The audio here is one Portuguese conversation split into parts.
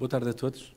Boa tarde a todos.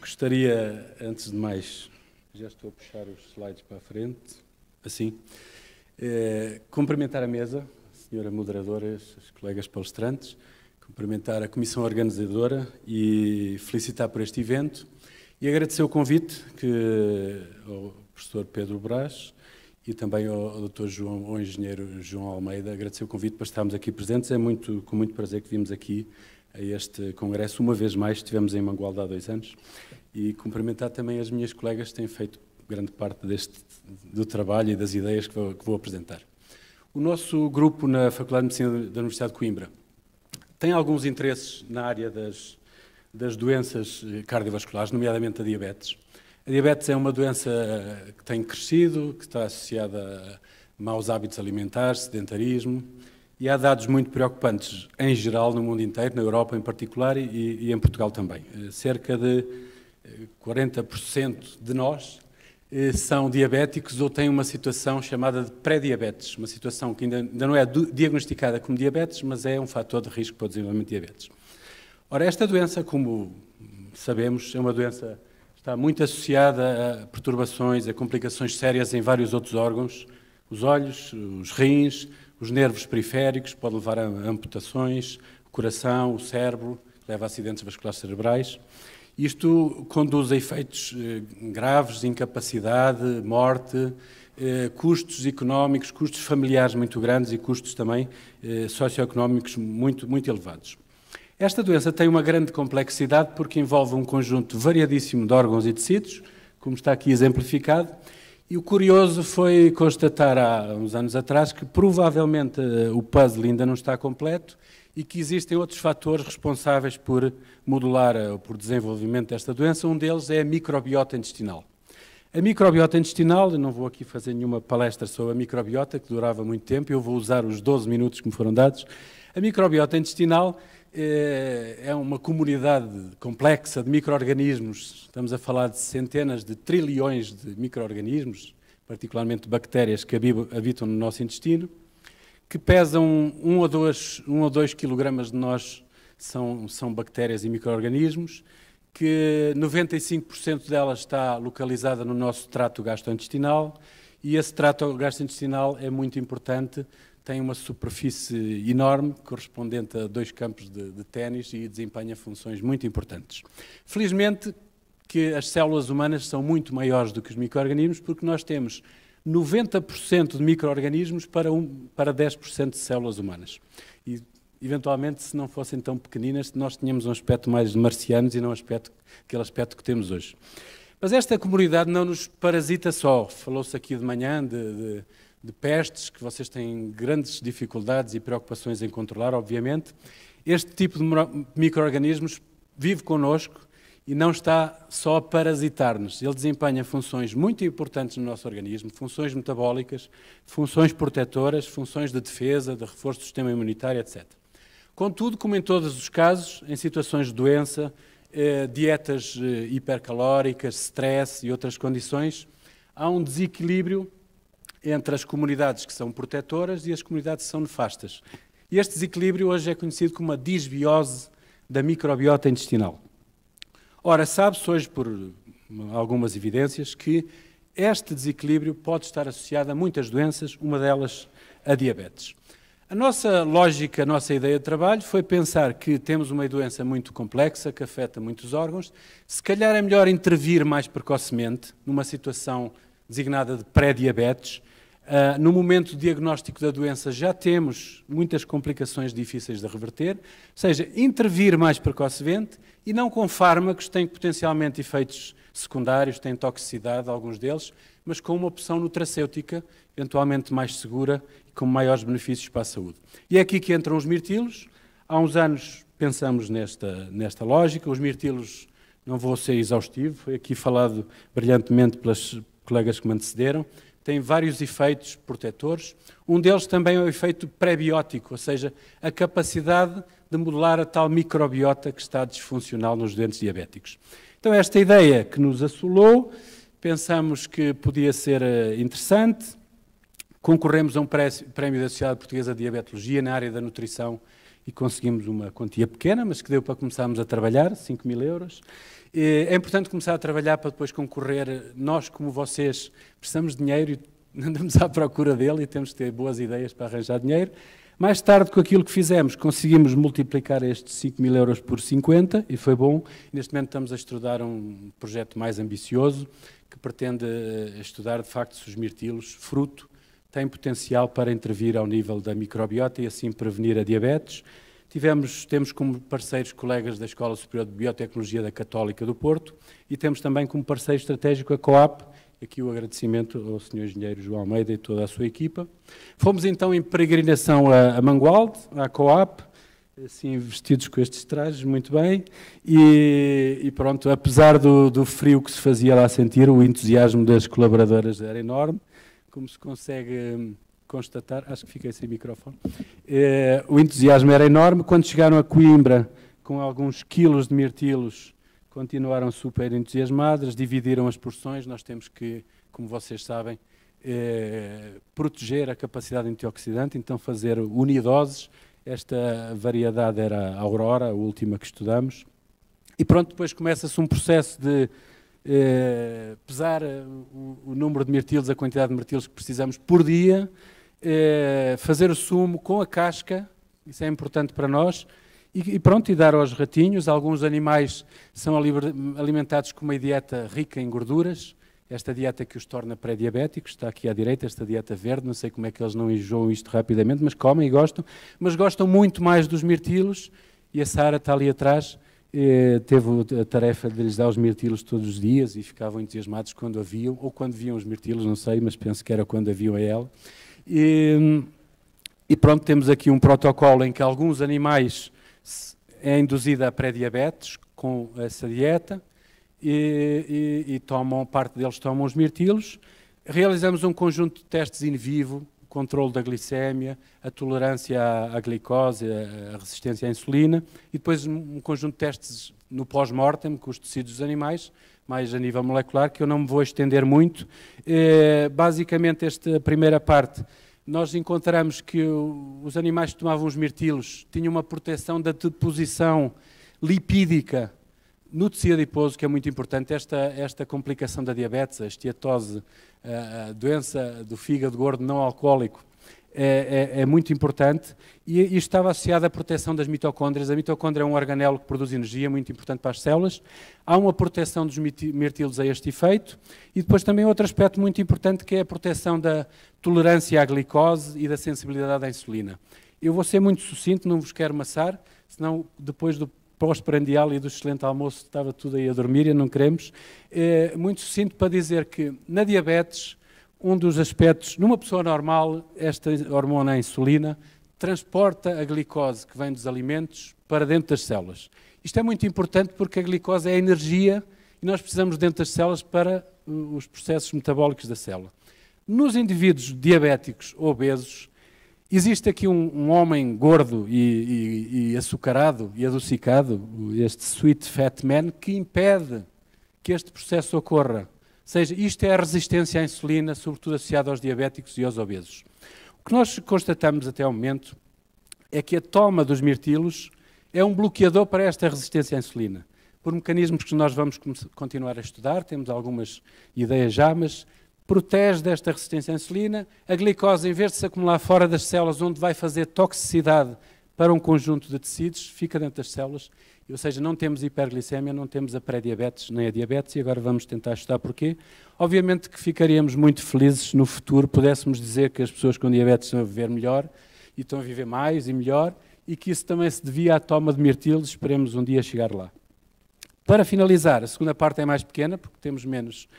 Gostaria, antes de mais, já estou a puxar os slides para a frente, assim, cumprimentar a mesa, a senhora moderadora, os colegas palestrantes, cumprimentar a comissão organizadora e felicitar por este evento e agradecer o convite ao professor Pedro Brás e também ao Dr. João, ao engenheiro João Almeida, agradecer o convite para estarmos aqui presentes. É com muito prazer que vimos aqui a este congresso. Uma vez mais, estivemos em Mangualde há 2 anos e cumprimentar também as minhas colegas que têm feito grande parte do trabalho e das ideias que vou apresentar. O nosso grupo na Faculdade de Medicina da Universidade de Coimbra tem alguns interesses na área das doenças cardiovasculares, nomeadamente a diabetes. A diabetes é uma doença que tem crescido, que está associada a maus hábitos alimentares, sedentarismo, e há dados muito preocupantes em geral no mundo inteiro, na Europa em particular e em Portugal também. Cerca de 40% de nós são diabéticos ou têm uma situação chamada de pré-diabetes, uma situação que ainda não é diagnosticada como diabetes, mas é um fator de risco para o desenvolvimento de diabetes. Ora, esta doença, como sabemos, é uma doença que está muito associada a perturbações, a complicações sérias em vários outros órgãos, os olhos, os rins, os nervos periféricos, pode levar a amputações, o coração, o cérebro, leva a acidentes vasculares cerebrais. Isto conduz a efeitos graves, incapacidade, morte, custos económicos, custos familiares muito grandes e custos também socioeconómicos muito, muito elevados. Esta doença tem uma grande complexidade porque envolve um conjunto variadíssimo de órgãos e tecidos, como está aqui exemplificado, e o curioso foi constatar há uns anos atrás que provavelmente o puzzle ainda não está completo e que existem outros fatores responsáveis por modular ou por desenvolvimento desta doença. Um deles é a microbiota intestinal. A microbiota intestinal, eu não vou aqui fazer nenhuma palestra sobre a microbiota, que durava muito tempo, eu vou usar os 12 minutos que me foram dados. A microbiota intestinal é uma comunidade complexa de micro-organismos, estamos a falar de centenas de trilhões de micro-organismos, particularmente bactérias que habitam no nosso intestino, que pesam 1 ou 2 quilogramas de nós, são bactérias e micro-organismos, que 95% delas está localizada no nosso trato gastrointestinal, e esse trato gastrointestinal é muito importante, tem uma superfície enorme, correspondente a 2 campos de ténis e desempenha funções muito importantes. Felizmente que as células humanas são muito maiores do que os micro-organismos, porque nós temos 90% de micro-organismos para 10% de células humanas. E, eventualmente, se não fossem tão pequeninas, nós tínhamos um aspecto mais de marcianos e não aquele aspecto que temos hoje. Mas esta comunidade não nos parasita só. Falou-se aqui de manhã de pestes, que vocês têm grandes dificuldades e preocupações em controlar, obviamente. Este tipo de micro-organismos vive connosco e não está só a parasitar-nos. Ele desempenha funções muito importantes no nosso organismo, funções metabólicas, funções protetoras, funções de defesa, de reforço do sistema imunitário, etc. Contudo, como em todos os casos, em situações de doença, dietas hipercalóricas, stress e outras condições, há um desequilíbrio entre as comunidades que são protetoras e as comunidades que são nefastas. E este desequilíbrio hoje é conhecido como a disbiose da microbiota intestinal. Ora, sabe-se hoje, por algumas evidências, que este desequilíbrio pode estar associado a muitas doenças, uma delas a diabetes. A nossa lógica, a nossa ideia de trabalho foi pensar que temos uma doença muito complexa, que afeta muitos órgãos, se calhar é melhor intervir mais precocemente, numa situação designada de pré-diabetes. No momento do diagnóstico da doença já temos muitas complicações difíceis de reverter, ou seja, intervir mais precocemente e não com fármacos que têm potencialmente efeitos secundários, têm toxicidade, alguns deles, mas com uma opção nutracêutica, eventualmente mais segura e com maiores benefícios para a saúde. E é aqui que entram os mirtilos. Há uns anos pensamos nesta lógica. Os mirtilos, não vou ser exaustivo, foi aqui falado brilhantemente pelas colegas que me antecederam, tem vários efeitos protetores. Um deles também é o efeito pré-biótico, ou seja, a capacidade de modular a tal microbiota que está disfuncional nos doentes diabéticos. Então, esta ideia que nos assolou, pensamos que podia ser interessante. Concorremos a um prémio da Sociedade Portuguesa de Diabetologia na área da nutrição e conseguimos uma quantia pequena, mas que deu para começarmos a trabalhar, 5.000 euros. É importante começar a trabalhar para depois concorrer. Nós, como vocês, precisamos de dinheiro e andamos à procura dele e temos que ter boas ideias para arranjar dinheiro. Mais tarde, com aquilo que fizemos, conseguimos multiplicar estes 5.000 euros por 50 e foi bom. Neste momento estamos a estudar um projeto mais ambicioso que pretende estudar, de facto, se os mirtilos, fruto, têm potencial para intervir ao nível da microbiota e assim prevenir a diabetes. Temos como parceiros colegas da Escola Superior de Biotecnologia da Católica do Porto e temos também como parceiro estratégico a Coap. Aqui o agradecimento ao Sr. Engenheiro João Almeida e toda a sua equipa. Fomos então em peregrinação a Mangualde, à Coap, assim vestidos com estes trajes, muito bem, e pronto, apesar do frio que se fazia lá sentir, o entusiasmo das colaboradoras era enorme, como se consegue constatar, acho que fiquei sem microfone, o entusiasmo era enorme. Quando chegaram a Coimbra, com alguns quilos de mirtilos, continuaram super entusiasmadas, dividiram as porções. Nós temos que, como vocês sabem, proteger a capacidade antioxidante, então fazer unidoses. Esta variedade era a Aurora, a última que estudamos. E pronto, depois começa-se um processo de pesar o número de mirtilos, a quantidade de mirtilos que precisamos por dia, fazer o sumo com a casca, isso é importante para nós, e pronto, e dar aos ratinhos. Alguns animais são alimentados com uma dieta rica em gorduras, esta dieta que os torna pré-diabéticos, está aqui à direita, esta dieta verde, não sei como é que eles não enjoam isto rapidamente, mas comem e gostam, mas gostam muito mais dos mirtilos, e a Sara está ali atrás, teve a tarefa de lhes dar os mirtilos todos os dias e ficavam entusiasmados quando a viam, ou quando viam os mirtilos, não sei, mas penso que era quando a viam a ela. E pronto, temos aqui um protocolo em que alguns animais é induzida a pré-diabetes com essa dieta e parte deles tomam os mirtilos. Realizamos um conjunto de testes in vivo, controle da glicémia, a tolerância à glicose, a resistência à insulina, e depois um conjunto de testes no pós-mortem com os tecidos dos animais, mais a nível molecular, que eu não me vou estender muito. Basicamente, esta primeira parte, nós encontramos que os animais que tomavam os mirtilos tinham uma proteção da deposição lipídica no tecido adiposo, que é muito importante. Esta complicação da diabetes, a esteatose, a doença do fígado gordo não alcoólico, é muito importante, e isto estava associado à proteção das mitocôndrias. A mitocôndria é um organelo que produz energia, muito importante para as células. Há uma proteção dos mirtilos a este efeito, e depois também outro aspecto muito importante, que é a proteção da tolerância à glicose e da sensibilidade à insulina. Eu vou ser muito sucinto, não vos quero amassar, senão depois do pós-prandial e do excelente almoço estava tudo aí a dormir e não queremos. Muito sucinto para dizer que na diabetes, um dos aspectos, numa pessoa normal, esta hormona, a insulina, transporta a glicose que vem dos alimentos para dentro das células. Isto é muito importante porque a glicose é energia e nós precisamos dentro das células para os processos metabólicos da célula. Nos indivíduos diabéticos obesos, existe aqui um homem gordo e açucarado e adocicado, este sweet fat man, que impede que este processo ocorra. Ou seja, isto é a resistência à insulina, sobretudo associada aos diabéticos e aos obesos. O que nós constatamos até ao momento é que a toma dos mirtilos é um bloqueador para esta resistência à insulina, por mecanismos que nós vamos continuar a estudar, temos algumas ideias já, mas protege desta resistência à insulina. A glicose, em vez de se acumular fora das células, onde vai fazer toxicidade para um conjunto de tecidos, fica dentro das células. Ou seja, não temos hiperglicemia, não temos a pré-diabetes nem a diabetes, e agora vamos tentar estudar porquê. Obviamente que ficaríamos muito felizes se no futuro pudéssemos dizer que as pessoas com diabetes estão a viver melhor, e estão a viver mais e melhor, e que isso também se devia à toma de mirtilos. Esperemos um dia chegar lá. Para finalizar, a segunda parte é mais pequena, porque temos menos.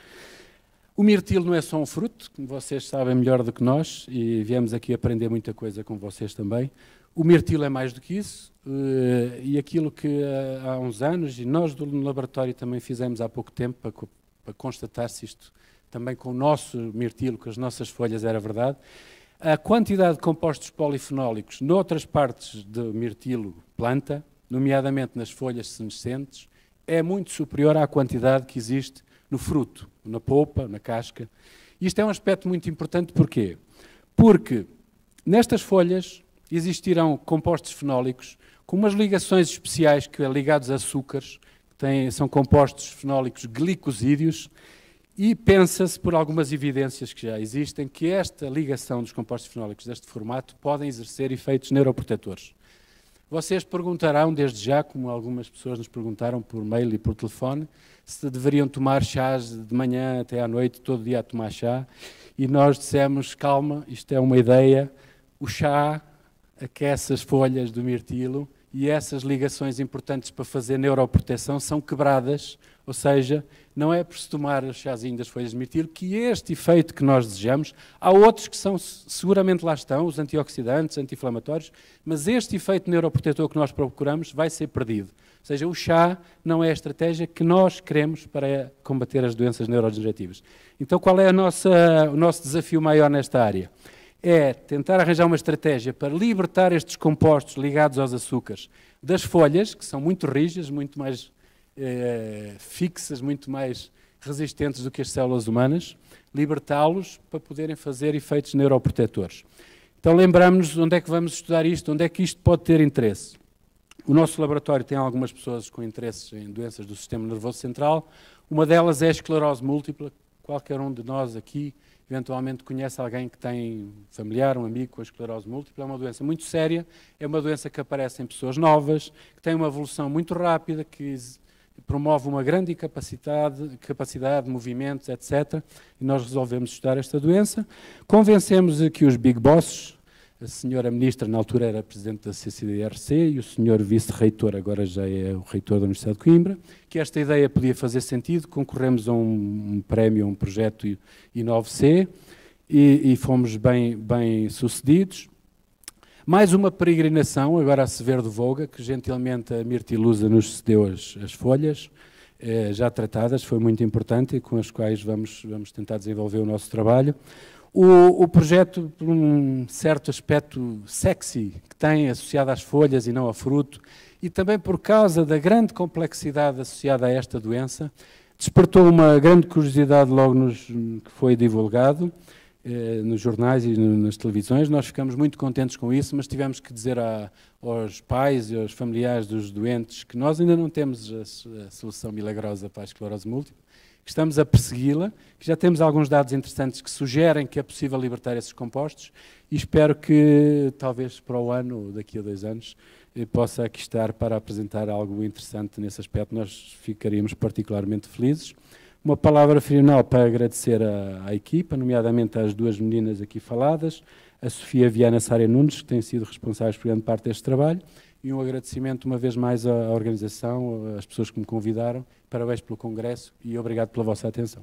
O mirtilo não é só um fruto, como vocês sabem melhor do que nós, e viemos aqui aprender muita coisa com vocês também. O mirtilo é mais do que isso, e aquilo que há uns anos, e nós no laboratório também fizemos há pouco tempo, para constatar se isto também com o nosso mirtilo, com as nossas folhas, era verdade, a quantidade de compostos polifenólicos noutras partes do mirtilo planta, nomeadamente nas folhas senescentes, é muito superior à quantidade que existe no fruto, na polpa, na casca. Isto é um aspecto muito importante, porquê? Porque nestas folhas existirão compostos fenólicos com umas ligações especiais que ligados a açúcares, são compostos fenólicos glicosídeos, e pensa-se, por algumas evidências que já existem, que esta ligação dos compostos fenólicos deste formato podem exercer efeitos neuroprotetores. Vocês perguntarão, desde já, como algumas pessoas nos perguntaram por mail e por telefone, se deveriam tomar chás de manhã até à noite, todo dia a tomar chá, e nós dissemos, calma, isto é uma ideia, o chá aquece as folhas do mirtilo e essas ligações importantes para fazer neuroproteção são quebradas, ou seja, não é por se tomar o chazinho das folhas de mirtilo que este efeito que nós desejamos, há outros que são, seguramente lá estão, os antioxidantes, anti-inflamatórios, mas este efeito neuroprotetor que nós procuramos vai ser perdido. Ou seja, o chá não é a estratégia que nós queremos para combater as doenças neurodegenerativas. Então, qual é o nosso desafio maior nesta área? É tentar arranjar uma estratégia para libertar estes compostos ligados aos açúcares das folhas, que são muito rígidas, muito mais fixas, muito mais resistentes do que as células humanas, libertá-los para poderem fazer efeitos neuroprotetores. Então lembramos-nos onde é que vamos estudar isto, onde é que isto pode ter interesse. O nosso laboratório tem algumas pessoas com interesses em doenças do sistema nervoso central, uma delas é a esclerose múltipla. Qualquer um de nós aqui eventualmente conhece alguém que tem familiar, um amigo com a esclerose múltipla. É uma doença muito séria, é uma doença que aparece em pessoas novas, que tem uma evolução muito rápida, que promove uma grande capacidade de movimentos, etc. E nós resolvemos estudar esta doença. Convencemos aqui os big bosses, a senhora ministra, na altura era presidente da CCDRC, e o senhor vice-reitor, agora já é o reitor da Universidade de Coimbra, que esta ideia podia fazer sentido. Concorremos a um prémio, a um projeto Inove-C, e fomos bem sucedidos. Mais uma peregrinação, agora a Severo de Voga, que gentilmente a Mirtilusa nos cedeu as folhas, já tratadas, foi muito importante, e com as quais vamos tentar desenvolver o nosso trabalho. O projeto, por um certo aspecto sexy que tem associado às folhas e não ao fruto, e também por causa da grande complexidade associada a esta doença, despertou uma grande curiosidade logo que foi divulgado nos jornais e nas televisões. Nós ficamos muito contentes com isso, mas tivemos que dizer aos pais e aos familiares dos doentes que nós ainda não temos a solução milagrosa para a esclerose múltipla, que estamos a persegui-la, que já temos alguns dados interessantes que sugerem que é possível libertar esses compostos, e espero que, talvez para o ano, ou daqui a 2 anos, possa aqui estar para apresentar algo interessante nesse aspecto. Nós ficaríamos particularmente felizes. Uma palavra final para agradecer à equipa, nomeadamente às 2 meninas aqui faladas, a Sofia Viana Sária Nunes, que têm sido responsáveis por grande parte deste trabalho, e um agradecimento uma vez mais à organização, às pessoas que me convidaram. Parabéns pelo congresso e obrigado pela vossa atenção.